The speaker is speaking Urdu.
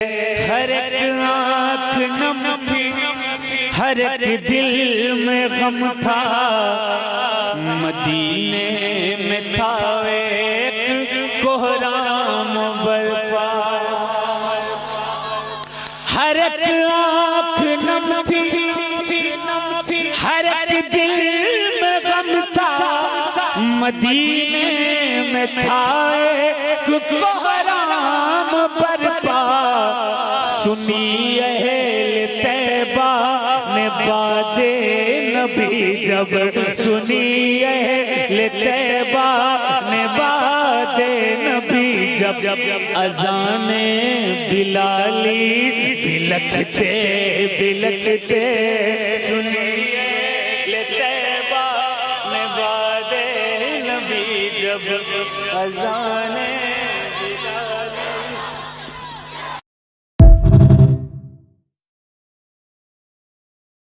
ہر ایک آنکھ نم تھی، ہر ایک دل میں غم تھا، مدینے میں تھا ایک کوہرام برپا۔ ہر ایک آنکھ نم تھی، ہر ایک دل میں غم تھا، مدینے میں تھا ایک کوہرام برپا۔ سنی اہل طیبہ نے باد نبی جب، سنی اہل طیبہ نے باد نبی جب، اذان بلالی بلکتے بلکتے، سنی اہل طیبہ نے باد نبی جب، اذان